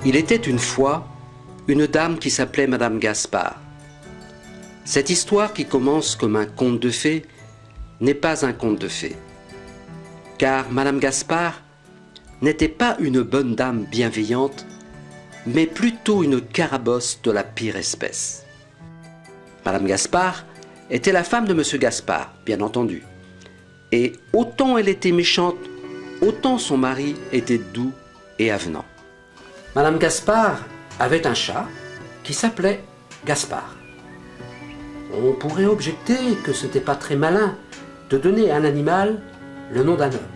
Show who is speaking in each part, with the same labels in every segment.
Speaker 1: Il était une fois une dame qui s'appelait Madame Gaspard. Cette histoire qui commence comme un conte de fées n'est pas un conte de fées. Car Madame Gaspard n'était pas une bonne dame bienveillante, mais plutôt une carabosse de la pire espèce. Madame Gaspard était la femme de Monsieur Gaspard, bien entendu. Et autant elle était méchante, autant son mari était doux et avenant. Madame Gaspard avait un chat qui s'appelait Gaspard. On pourrait objecter que ce n'était pas très malin de donner à un animal le nom d'un homme.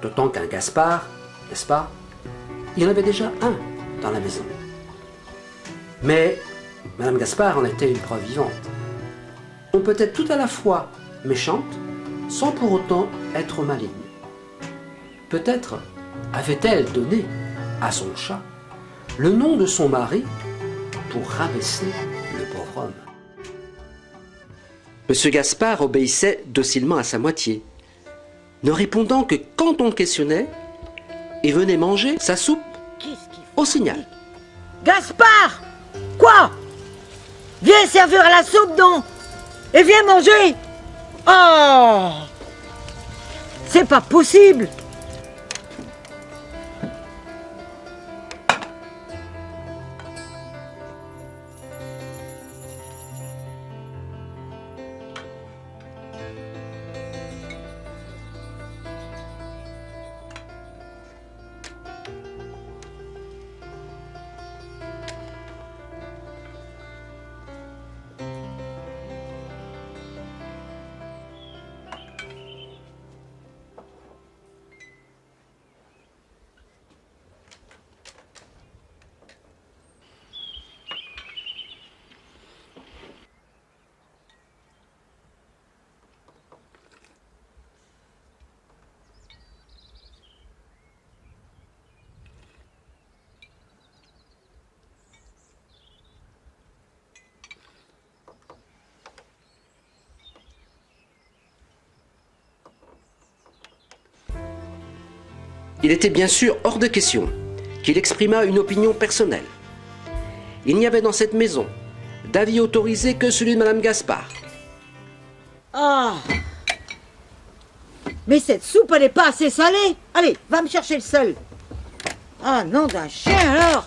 Speaker 1: D'autant qu'un Gaspard, n'est-ce pas, il y en avait déjà un dans la maison. Mais Madame Gaspard en était une preuve vivante. On peut être tout à la fois méchante sans pour autant être maligne. Peut-être avait-elle donné à son chat le nom de son mari pour rabaisser le pauvre homme. Monsieur Gaspard obéissait docilement à sa moitié, ne répondant que quand on le questionnait, et venait manger sa soupe au signal.
Speaker 2: Gaspard! Quoi? Viens servir à la soupe, donc! Et viens manger! Oh! C'est pas possible!
Speaker 1: Il était bien sûr hors de question qu'il exprimât une opinion personnelle. Il n'y avait dans cette maison d'avis autorisé que celui de Madame Gaspard.
Speaker 2: Ah! Mais cette soupe, elle n'est pas assez salée! Allez, va me chercher le sel! Ah, nom d'un chien, alors!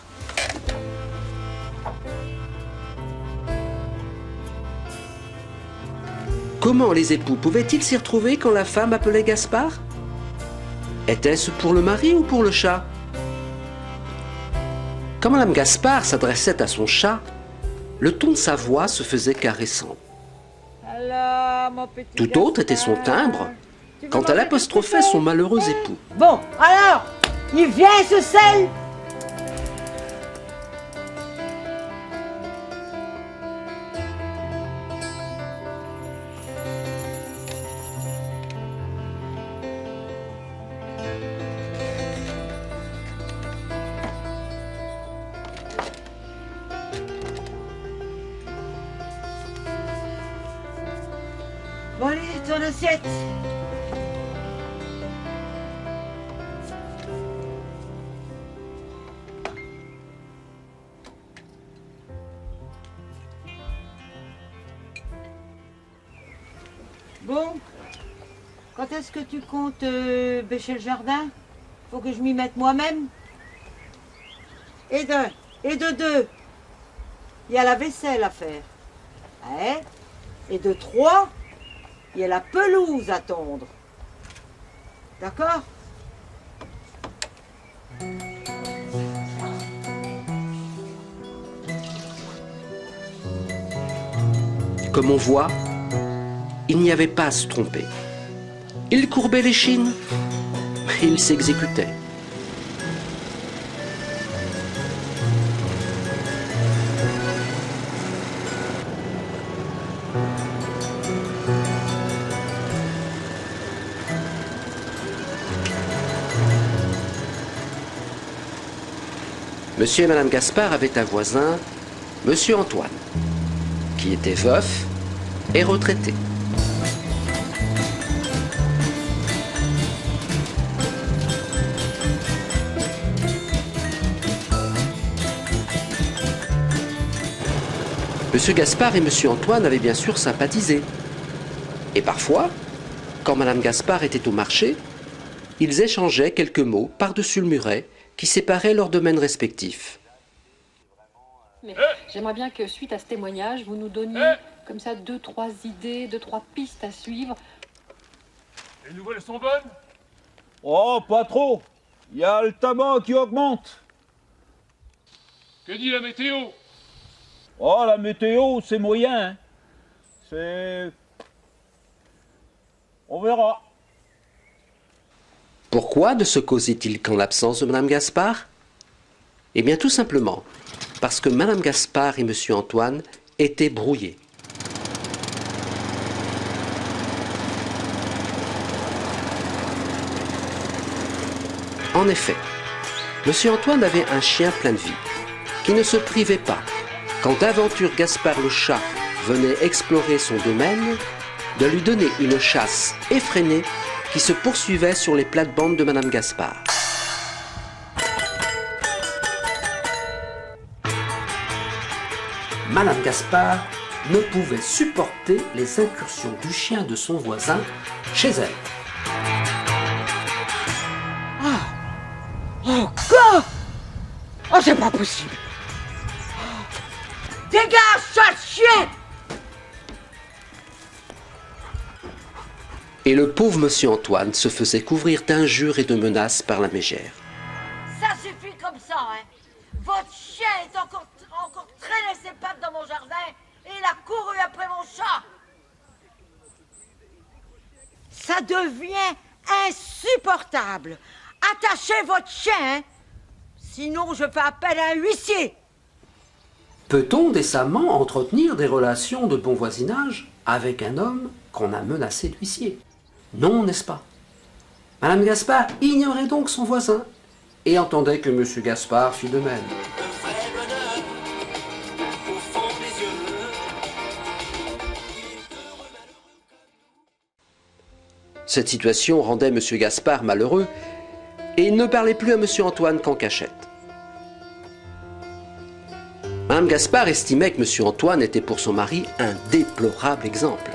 Speaker 1: Comment les époux pouvaient-ils s'y retrouver quand la femme appelait Gaspard? Était-ce pour le mari ou pour le chat? Quand Madame Gaspard s'adressait à son chat, le ton de sa voix se faisait caressant.
Speaker 2: Alors, mon petit
Speaker 1: Tout autre était son timbre quand elle apostrophait son malheureux époux.
Speaker 2: Bon, alors, il vient ce sel? Bon, allez, ton assiette. Bon, quand est-ce que tu comptes bêcher le jardin? Faut que je m'y mette moi-même. Et de deux, il y a la vaisselle à faire. Ouais. Et de trois, il y a la pelouse à tondre. D'accord?
Speaker 1: Comme on voit, il n'y avait pas à se tromper. Il courbait l'échine, mais il s'exécutait. Monsieur et Madame Gaspard avaient un voisin, Monsieur Antoine, qui était veuf et retraité. M. Gaspard et M. Antoine avaient bien sûr sympathisé. Et parfois, quand Mme Gaspard était au marché, ils échangeaient quelques mots par-dessus le muret qui séparait leurs domaines respectifs.
Speaker 3: Mais j'aimerais bien que, suite à ce témoignage, vous nous donniez comme ça 2-3 idées, 2-3 pistes à suivre.
Speaker 4: Les nouvelles sont bonnes?
Speaker 5: Oh, pas trop. Il y a le tabac qui augmente.
Speaker 4: Que dit la météo?
Speaker 5: Oh, la météo, c'est moyen. Hein. C'est... On verra.
Speaker 1: Pourquoi ne se causait-il qu'en l'absence de Mme Gaspard? Eh bien tout simplement parce que Mme Gaspard et M. Antoine étaient brouillés. En effet, M. Antoine avait un chien plein de vie, qui ne se privait pas, quand d'aventure Gaspard le chat venait explorer son domaine, de lui donner une chasse effrénée qui se poursuivait sur les plates-bandes de Mme Gaspard. Mme Gaspard ne pouvait supporter les incursions du chien de son voisin chez elle.
Speaker 2: Encore? Oh, c'est pas possible. Dégage, sale chien!
Speaker 1: Et le pauvre monsieur Antoine se faisait couvrir d'injures et de menaces par la mégère.
Speaker 2: Ça suffit comme ça, hein. Votre chien est encore traîné ses pattes dans mon jardin et il a couru après mon chat. Ça devient insupportable. Attachez votre chien, hein. Sinon je fais appel à un huissier.
Speaker 1: Peut-on décemment entretenir des relations de bon voisinage avec un homme qu'on a menacé d'huissier? Non, n'est-ce pas? Madame Gaspard ignorait donc son voisin et entendait que Monsieur Gaspard fit de même. Cette situation rendait Monsieur Gaspard malheureux et il ne parlait plus à Monsieur Antoine qu'en cachette. Madame Gaspard estimait que Monsieur Antoine était pour son mari un déplorable exemple.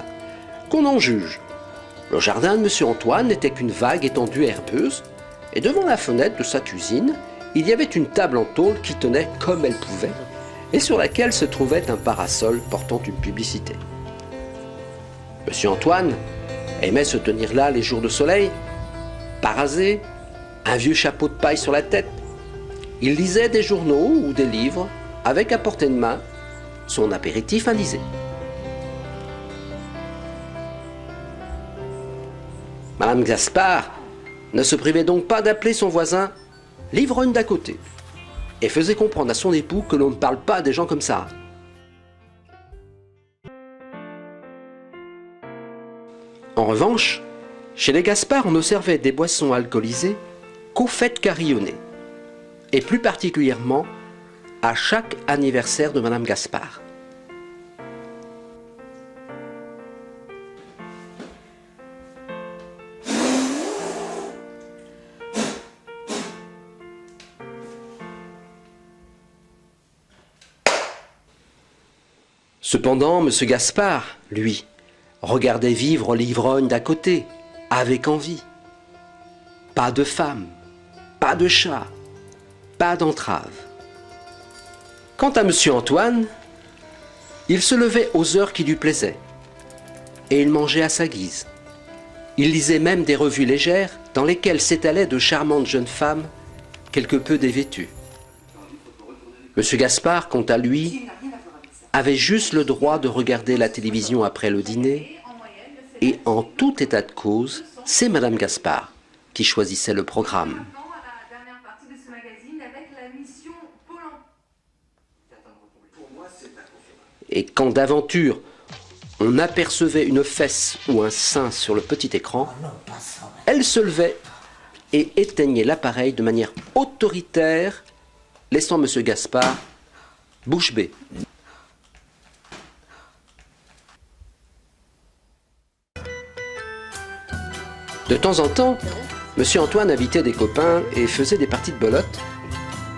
Speaker 1: Qu'on en juge. Le jardin de Monsieur Antoine n'était qu'une vague étendue herbeuse, et devant la fenêtre de sa cuisine, il y avait une table en tôle qui tenait comme elle pouvait, et sur laquelle se trouvait un parasol portant une publicité. Monsieur Antoine aimait se tenir là les jours de soleil, pas rasé, un vieux chapeau de paille sur la tête. Il lisait des journaux ou des livres, avec à portée de main son apéritif anisé. Madame Gaspard ne se privait donc pas d'appeler son voisin l'ivrogne d'à côté et faisait comprendre à son époux que l'on ne parle pas des gens comme ça. En revanche, chez les Gaspard, on ne servait des boissons alcoolisées qu'aux fêtes carillonnées, et plus particulièrement à chaque anniversaire de Madame Gaspard. Cependant, M. Gaspard, lui, regardait vivre l'ivrogne d'à côté, avec envie. Pas de femme, pas de chat, pas d'entrave. Quant à M. Antoine, il se levait aux heures qui lui plaisaient, et il mangeait à sa guise. Il lisait même des revues légères dans lesquelles s'étalaient de charmantes jeunes femmes, quelque peu dévêtues. M. Gaspard, quant à lui, avait juste le droit de regarder la télévision après le dîner, et en tout état de cause, c'est Madame Gaspard qui choisissait le programme. Et quand d'aventure on apercevait une fesse ou un sein sur le petit écran, elle se levait et éteignait l'appareil de manière autoritaire, laissant M. Gaspard bouche bée. De temps en temps, M. Antoine invitait des copains et faisait des parties de belote,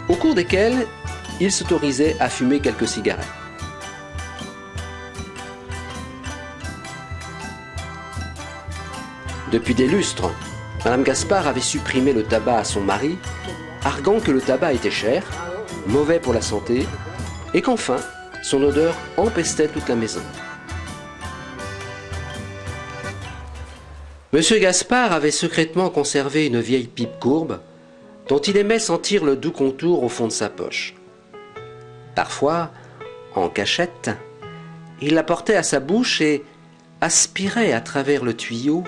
Speaker 1: au cours desquelles il s'autorisait à fumer quelques cigarettes. Depuis des lustres, Madame Gaspard avait supprimé le tabac à son mari, arguant que le tabac était cher, mauvais pour la santé, et qu'enfin, son odeur empestait toute la maison. Monsieur Gaspard avait secrètement conservé une vieille pipe courbe dont il aimait sentir le doux contour au fond de sa poche. Parfois, en cachette, il la portait à sa bouche et aspirait à travers le tuyau,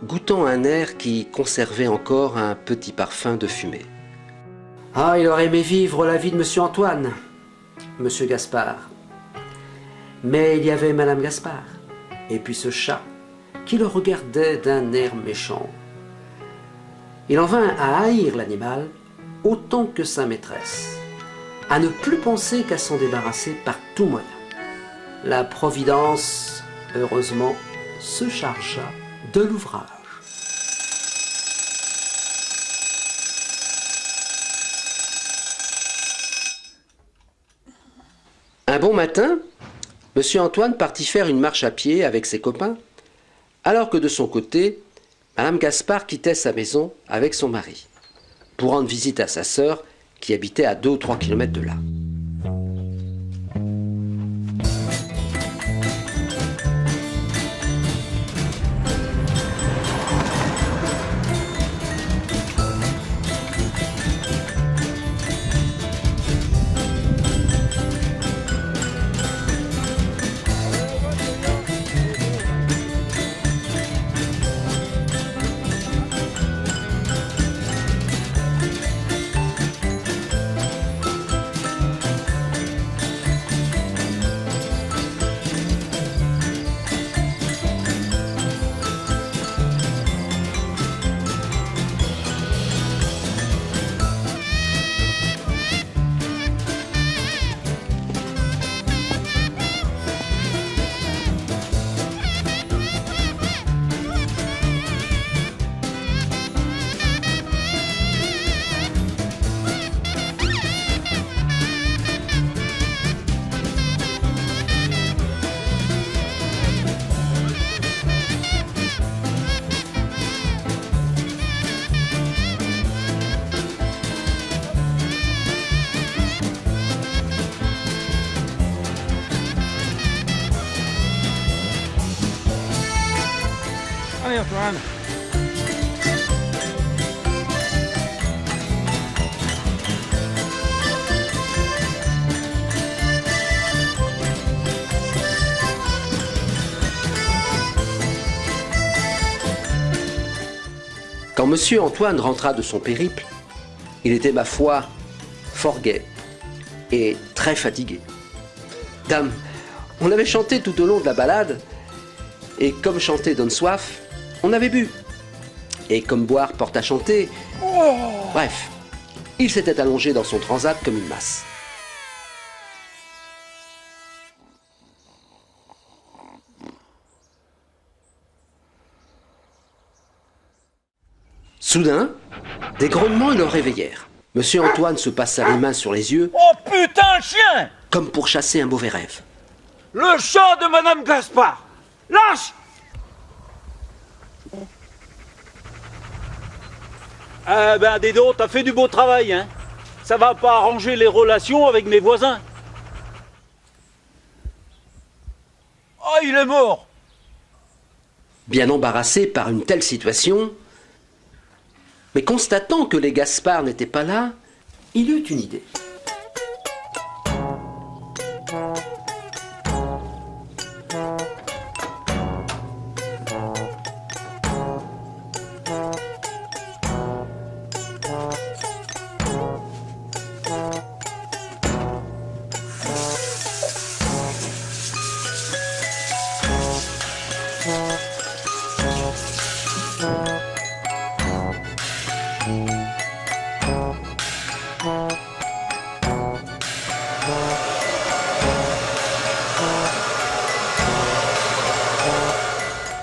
Speaker 1: goûtant un air qui conservait encore un petit parfum de fumée. Ah, il aurait aimé vivre la vie de Monsieur Antoine, Monsieur Gaspard. Mais il y avait Madame Gaspard, et puis ce chat, qui le regardait d'un air méchant. Il en vint à haïr l'animal autant que sa maîtresse, à ne plus penser qu'à s'en débarrasser par tout moyen. La Providence, heureusement, se chargea de l'ouvrage. Un bon matin, Monsieur Antoine partit faire une marche à pied avec ses copains, alors que de son côté, Madame Gaspard quittait sa maison avec son mari, pour rendre visite à sa sœur qui habitait à 2 ou 3 kilomètres de là.
Speaker 5: Allez Antoine.
Speaker 1: Quand Monsieur Antoine rentra de son périple, il était, ma foi, fort gai et très fatigué. Dame, on avait chanté tout au long de la balade, et comme chanter donne soif, on avait bu. Et comme boire porte à chanter, bref, il s'était allongé dans son transat comme une masse. Soudain, des grognements le réveillèrent. Monsieur Antoine se passa les mains sur les yeux,
Speaker 5: Oh putain, chien!
Speaker 1: comme pour chasser un mauvais rêve.
Speaker 5: Le chat de Madame Gaspard! Lâche! Ah ben, dis donc, t'as fait du beau travail, hein? Ça va pas arranger les relations avec mes voisins. Oh, il est mort!
Speaker 1: Bien embarrassé par une telle situation, mais constatant que les Gaspard n'étaient pas là, il eut une idée.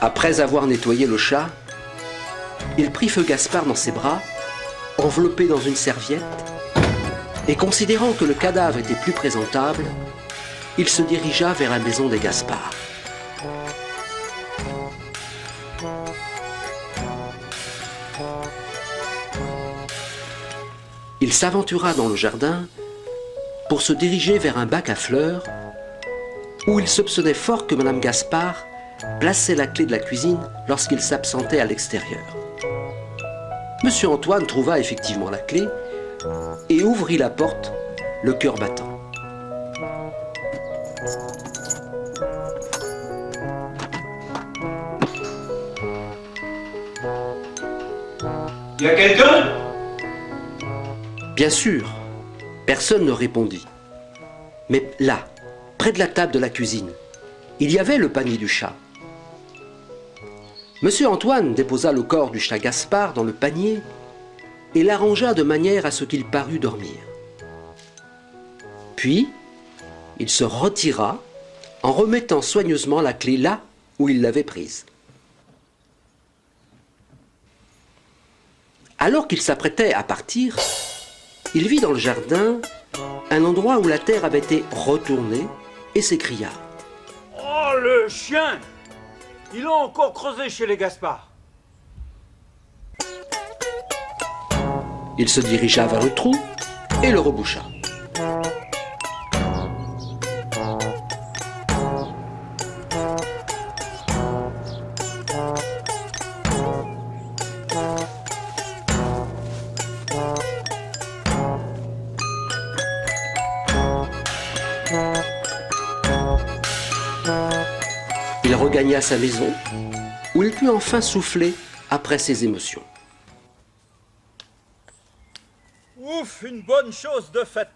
Speaker 1: Après avoir nettoyé le chat, il prit feu Gaspard dans ses bras, enveloppé dans une serviette, et considérant que le cadavre était plus présentable, il se dirigea vers la maison des Gaspard. Il s'aventura dans le jardin pour se diriger vers un bac à fleurs où il soupçonnait fort que Madame Gaspard plaçait la clé de la cuisine lorsqu'il s'absentait à l'extérieur. Monsieur Antoine trouva effectivement la clé et ouvrit la porte, le cœur battant.
Speaker 5: Y a quelqu'un?
Speaker 1: Bien sûr, personne ne répondit. Mais là, près de la table de la cuisine, il y avait le panier du chat. Monsieur Antoine déposa le corps du chat Gaspard dans le panier et l'arrangea de manière à ce qu'il parût dormir. Puis, il se retira en remettant soigneusement la clé là où il l'avait prise. Alors qu'il s'apprêtait à partir, il vit dans le jardin un endroit où la terre avait été retournée et s'écria:
Speaker 5: Oh, le chien! Il a encore creusé chez les Gaspard.
Speaker 1: Il se dirigea vers le trou et le reboucha. Il regagna sa maison, où il put enfin souffler après ses émotions.
Speaker 5: Ouf, une bonne chose de faite.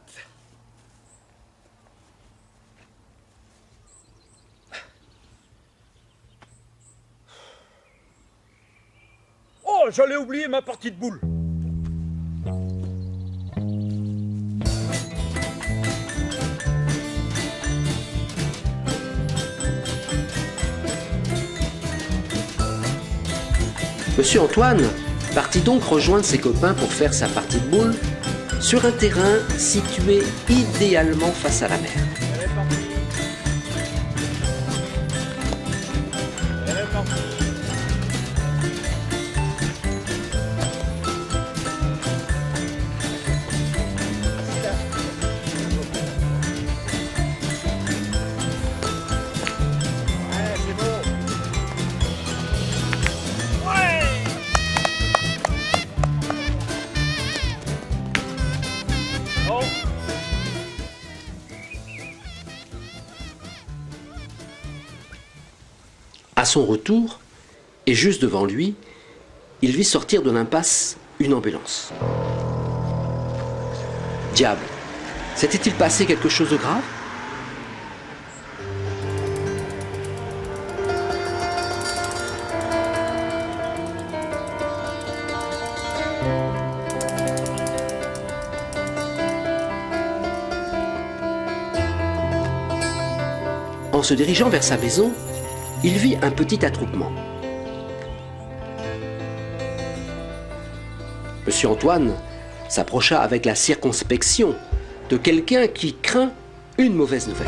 Speaker 5: Oh, j'allais oublier ma partie de boules.
Speaker 1: Monsieur Antoine partit donc rejoindre ses copains pour faire sa partie de boules sur un terrain situé idéalement face à la mer.
Speaker 5: Elle est partie. Elle est partie. Ouais, c'est bon. Oh.
Speaker 1: À son retour, et juste devant lui, il vit sortir de l'impasse une ambulance. Diable, s'était-il passé quelque chose de grave? En se dirigeant vers sa maison, il vit un petit attroupement. Monsieur Antoine s'approcha avec la circonspection de quelqu'un qui craint une mauvaise nouvelle.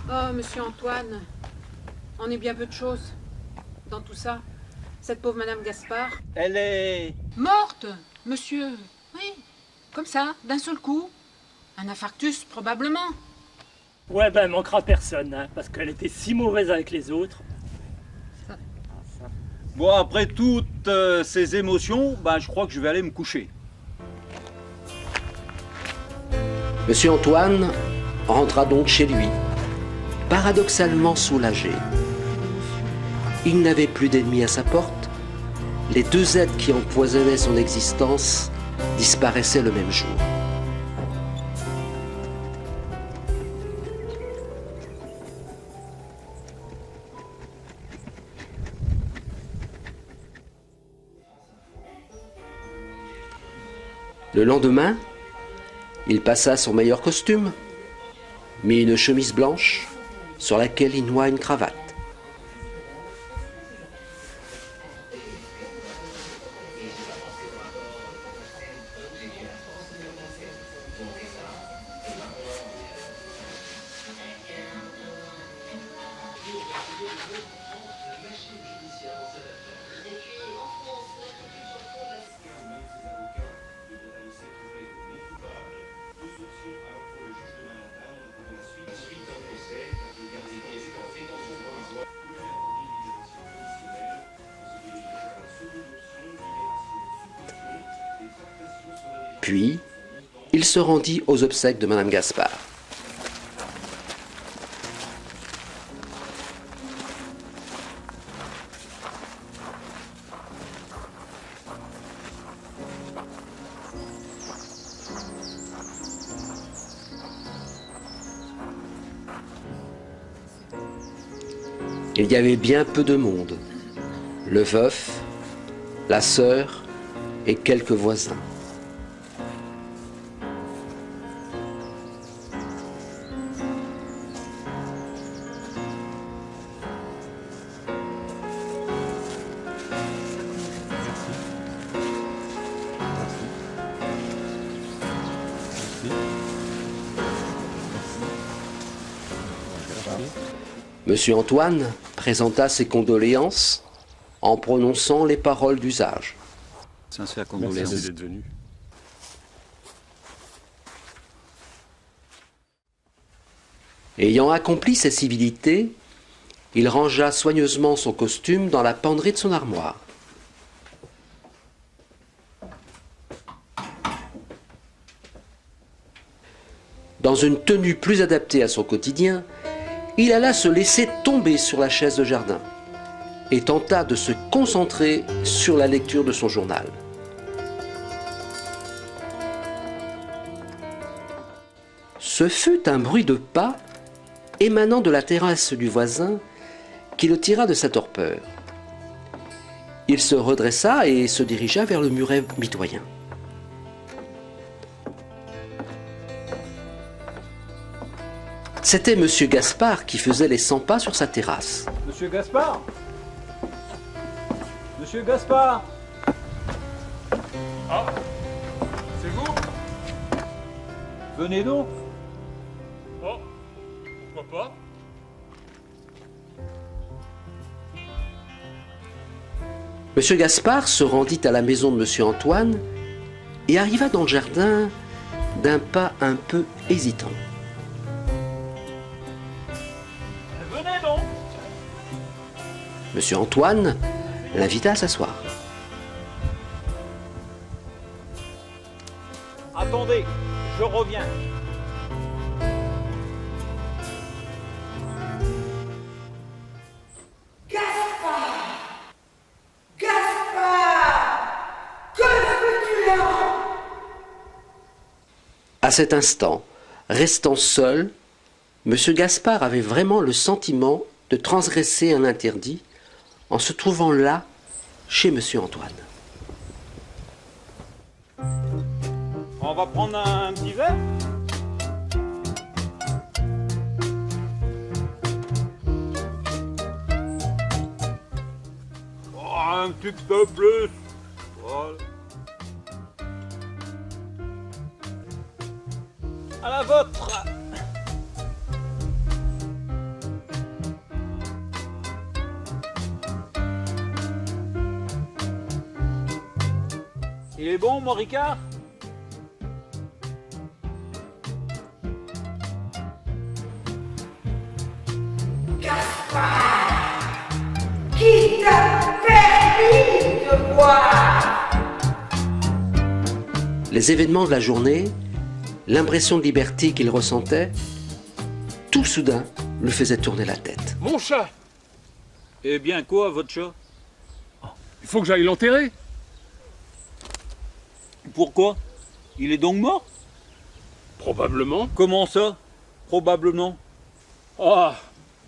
Speaker 6: Oh, monsieur Antoine, on est bien peu de choses dans tout ça. Cette pauvre Madame Gaspard.
Speaker 5: Elle est...
Speaker 6: Morte, monsieur. Oui, comme ça, d'un seul coup. Un infarctus, probablement.
Speaker 7: Ouais, ben, elle manquera personne, hein, parce qu'elle était si mauvaise avec les autres.
Speaker 5: Bon, après toutes ces émotions, ben, je crois que je vais aller me coucher.
Speaker 1: Monsieur Antoine rentra donc chez lui, paradoxalement soulagé. Il n'avait plus d'ennemis à sa porte. Les deux êtres qui empoisonnaient son existence disparaissaient le même jour. Le lendemain, il passa son meilleur costume, mit une chemise blanche sur laquelle il noua une cravate. Puis, il se rendit aux obsèques de Madame Gaspard. Il y avait bien peu de monde. Le veuf, la sœur et quelques voisins. Monsieur Antoine présenta ses condoléances en prononçant les paroles d'usage.
Speaker 5: Sincère condoléances.
Speaker 4: Merci d'être venu.
Speaker 1: Ayant accompli ses civilités, il rangea soigneusement son costume dans la penderie de son armoire. Dans une tenue plus adaptée à son quotidien, il alla se laisser tomber sur la chaise de jardin et tenta de se concentrer sur la lecture de son journal. Ce fut un bruit de pas émanant de la terrasse du voisin qui le tira de sa torpeur. Il se redressa et se dirigea vers le muret mitoyen. C'était Monsieur Gaspard qui faisait les 100 pas sur sa terrasse.
Speaker 5: Monsieur Gaspard? Monsieur Gaspard?
Speaker 4: Ah, c'est vous?
Speaker 5: Venez donc.
Speaker 4: Oh, pourquoi pas?
Speaker 1: Monsieur Gaspard se rendit à la maison de Monsieur Antoine et arriva dans le jardin d'un pas un peu hésitant.
Speaker 5: Venez donc.
Speaker 1: Monsieur Antoine l'invita à s'asseoir.
Speaker 5: Attendez, je reviens.
Speaker 1: À cet instant, restant seul, Monsieur Gaspard avait vraiment le sentiment de transgresser un interdit en se trouvant là, chez Monsieur Antoine.
Speaker 5: On va prendre un petit verre. Oh, un petit peu plus. Voilà. À la vôtre. Il est bon, mon Ricard?
Speaker 2: Qui t'a permis de boire?
Speaker 1: Les événements de la journée, l'impression de liberté qu'il ressentait, tout soudain lui faisait tourner la tête.
Speaker 4: Mon chat!
Speaker 5: Eh bien quoi, votre chat?
Speaker 4: Il faut que j'aille l'enterrer.
Speaker 5: Pourquoi? Il est donc mort?
Speaker 4: Probablement.
Speaker 5: Comment ça? Probablement.
Speaker 4: Ah,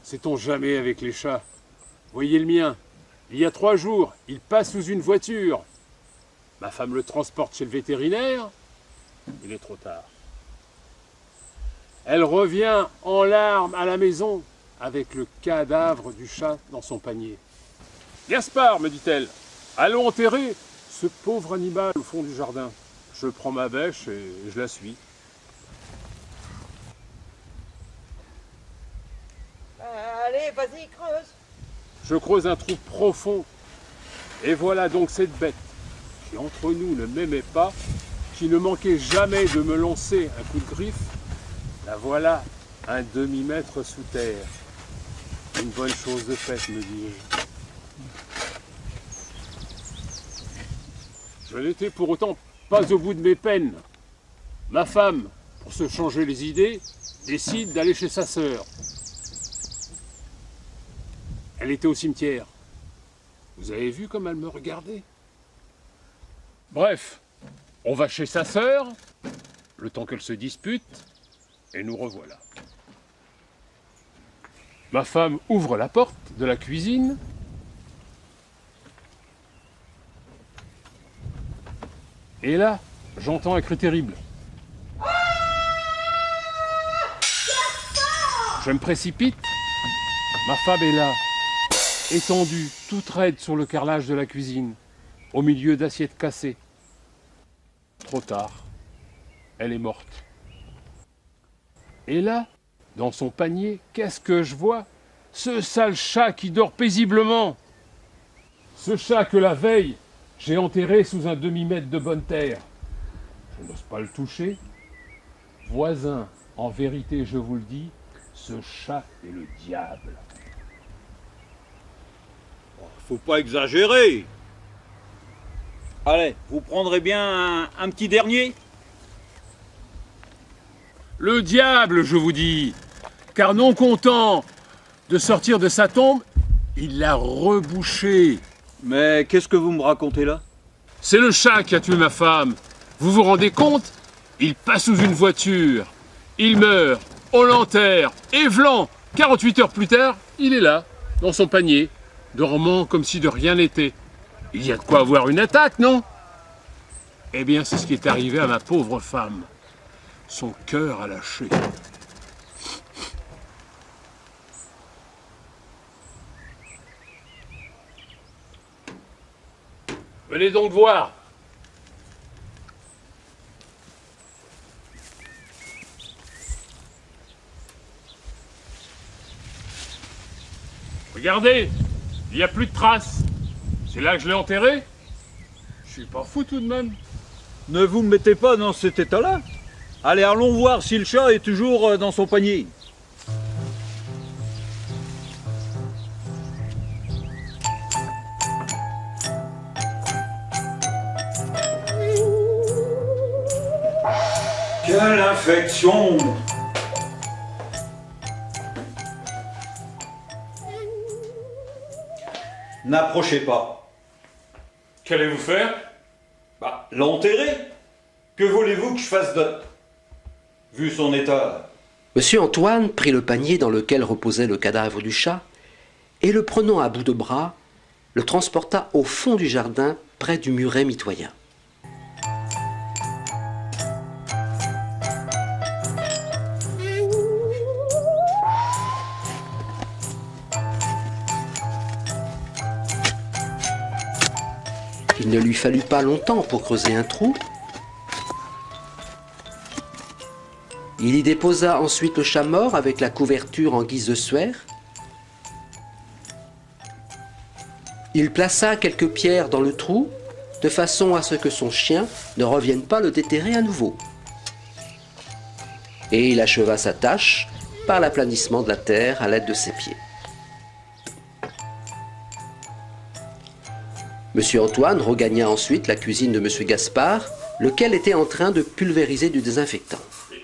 Speaker 4: sait-on jamais avec les chats. Voyez le mien. Il y a 3 jours, il passe sous une voiture. Ma femme le transporte chez le vétérinaire. Il est trop tard. Elle revient en larmes à la maison avec le cadavre du chat dans son panier. « Gaspard, me dit-elle, allons enterrer ce pauvre animal au fond du jardin. » Je prends ma bêche et je la suis.
Speaker 2: Allez, vas-y, creuse.
Speaker 4: Je creuse un trou profond. Et voilà donc cette bête qui entre nous ne m'aimait pas, qui ne manquait jamais de me lancer un coup de griffe. La voilà, un demi-mètre sous terre. Une bonne chose de faite, me dis-je. Je n'étais pour autant pas au bout de mes peines. Ma femme, pour se changer les idées, décide d'aller chez sa sœur. Elle était au cimetière. Vous avez vu comme elle me regardait? Bref, on va chez sa sœur, le temps qu'elle se dispute, et nous revoilà. Ma femme ouvre la porte de la cuisine. Et là, j'entends un cri terrible. Je me précipite. Ma femme est là, étendue, toute raide sur le carrelage de la cuisine, au milieu d'assiettes cassées. Trop tard. Elle est morte. Et là, dans son panier, qu'est-ce que je vois? Ce sale chat qui dort paisiblement. Ce chat que la veille, j'ai enterré sous un demi-mètre de bonne terre. Je n'ose pas le toucher. Voisin, en vérité, je vous le dis, ce chat est le diable.
Speaker 5: Faut pas exagérer. Allez, vous prendrez bien un petit dernier?
Speaker 4: Le diable, je vous dis, car non content de sortir de sa tombe, il l'a rebouché.
Speaker 5: Mais qu'est-ce que vous me racontez là?
Speaker 4: C'est le chat qui a tué ma femme. Vous vous rendez compte? Il passe sous une voiture, il meurt, on l'enterre, et vlan, 48 heures plus tard, il est là, dans son panier, dormant comme si de rien n'était. Il y a de quoi avoir une attaque, non? Eh bien, c'est ce qui est arrivé à ma pauvre femme. Son cœur a lâché. Venez donc voir. Regardez, il n'y a plus de traces. C'est là que je l'ai enterré. Je suis pas fou tout de même.
Speaker 5: Ne vous mettez pas dans cet état-là. Allez, allons voir si le chat est toujours dans son panier. Quelle infection! N'approchez pas.
Speaker 4: Qu'allez-vous faire?
Speaker 5: L'enterrer? Que voulez-vous que je fasse d'autre? Vu son état.
Speaker 1: Monsieur Antoine prit le panier dans lequel reposait le cadavre du chat et, le prenant à bout de bras, le transporta au fond du jardin près du muret mitoyen. Il ne lui fallut pas longtemps pour creuser un trou. Il y déposa ensuite le chat mort avec la couverture en guise de suaire. Il plaça quelques pierres dans le trou, de façon à ce que son chien ne revienne pas le déterrer à nouveau. Et il acheva sa tâche par l'aplanissement de la terre à l'aide de ses pieds. Monsieur Antoine regagna ensuite la cuisine de Monsieur Gaspard, lequel était en train de pulvériser du désinfectant.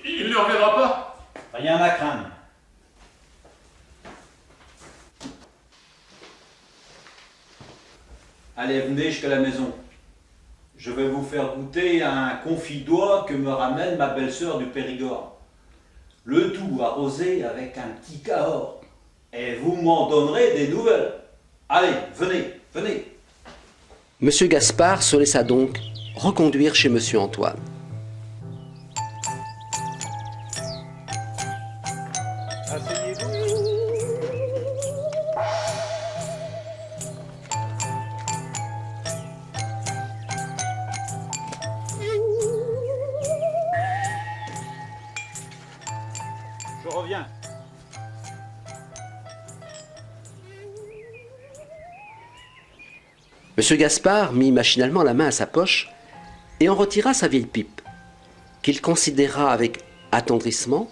Speaker 4: Il ne reviendra pas?
Speaker 5: Rien à craindre. Allez, venez jusqu'à la maison. Je vais vous faire goûter un confit d'oie que me ramène ma belle-sœur du Périgord. Le tout arrosé avec un petit cahors. Et vous m'en donnerez des nouvelles. Allez, venez, venez.
Speaker 1: Monsieur Gaspard se laissa donc reconduire chez Monsieur Antoine.
Speaker 5: Asseyez-vous. Je reviens.
Speaker 1: Monsieur Gaspard mit machinalement la main à sa poche et en retira sa vieille pipe, qu'il considéra avec attendrissement,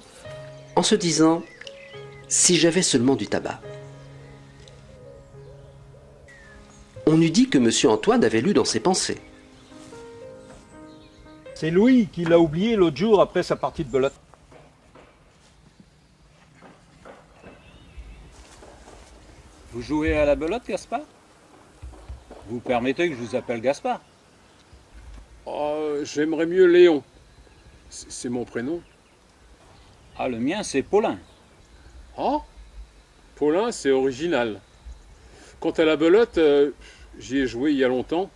Speaker 1: en se disant « Si j'avais seulement du tabac ». On eût dit que Monsieur Antoine avait lu dans ses pensées.
Speaker 5: C'est Louis qui l'a oublié l'autre jour après sa partie de belote. Vous jouez à la belote, Gaspard? Vous permettez que je vous appelle Gaspard?
Speaker 4: Oh, j'aimerais mieux Léon. C'est mon prénom.
Speaker 5: Ah, le mien, c'est Paulin.
Speaker 4: Oh, Paulin, c'est original. Quant à la belote, j'y ai joué il y a longtemps.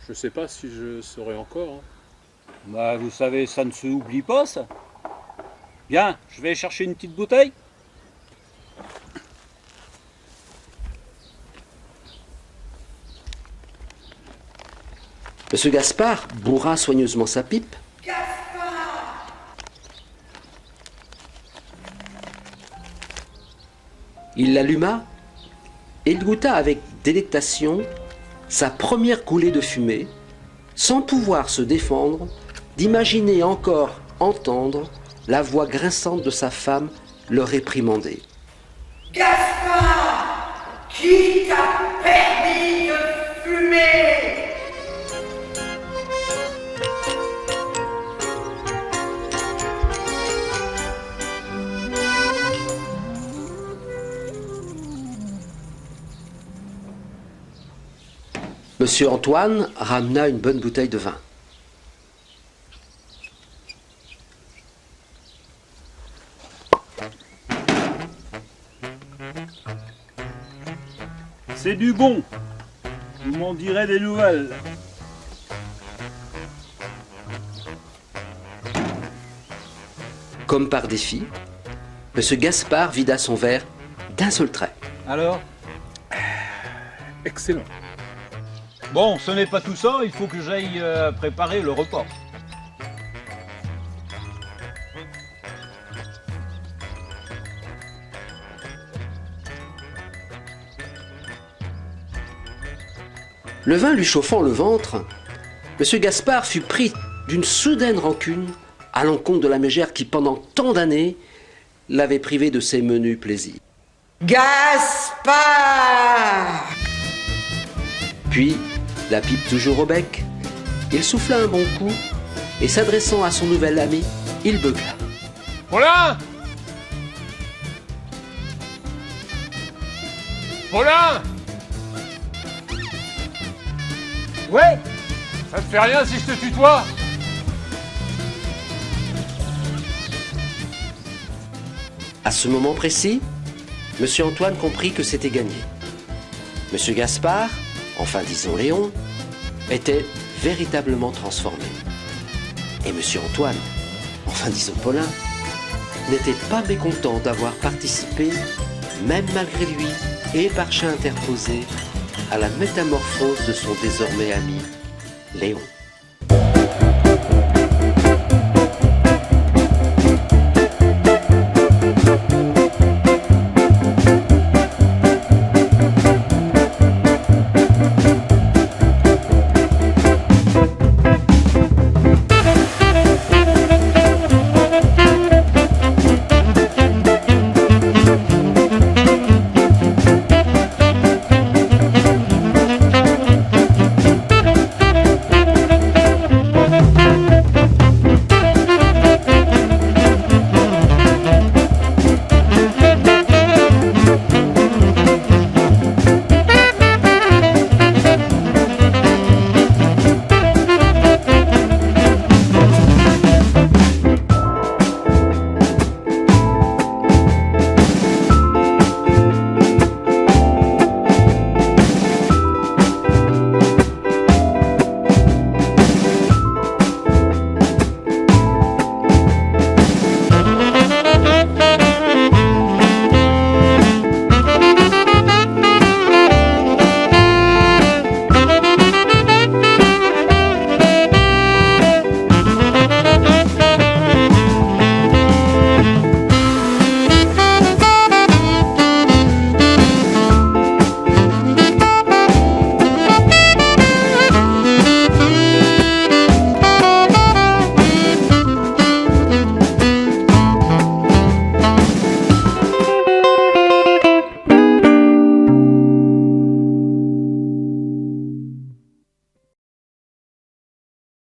Speaker 4: Je sais pas si je saurai encore. Hein.
Speaker 5: Bah, vous savez, ça ne se oublie pas, ça. Bien, je vais chercher une petite bouteille.
Speaker 1: Monsieur Gaspard bourra soigneusement sa pipe. Il l'alluma et il goûta avec délectation sa première coulée de fumée, sans pouvoir se défendre d'imaginer encore entendre la voix grinçante de sa femme le réprimander.
Speaker 8: Gaspard, qui t'a permis de fumer?
Speaker 1: Monsieur Antoine ramena une bonne bouteille de vin.
Speaker 5: C'est du bon. Vous m'en direz des nouvelles.
Speaker 1: Comme par défi, Monsieur Gaspard vida son verre d'un seul trait.
Speaker 5: Alors?
Speaker 4: Excellent.
Speaker 5: Bon, ce n'est pas tout ça, il faut que j'aille préparer le repas.
Speaker 1: Le vin lui chauffant le ventre, Monsieur Gaspard fut pris d'une soudaine rancune à l'encontre de la mégère qui, pendant tant d'années, l'avait privé de ses menus plaisirs.
Speaker 8: Gaspard!
Speaker 1: Puis, la pipe toujours au bec, il souffla un bon coup et s'adressant à son nouvel ami, il beugla.
Speaker 4: Paulin! Paulin!
Speaker 5: Ouais.
Speaker 4: Ça te fait rien si je te tutoie?
Speaker 1: À ce moment précis, Monsieur Antoine comprit que c'était gagné. Monsieur Gaspard, enfin disons Léon, était véritablement transformé. Et Monsieur Antoine, enfin disons Paulin, n'était pas mécontent d'avoir participé, même malgré lui et par chat interposé, à la métamorphose de son désormais ami Léon.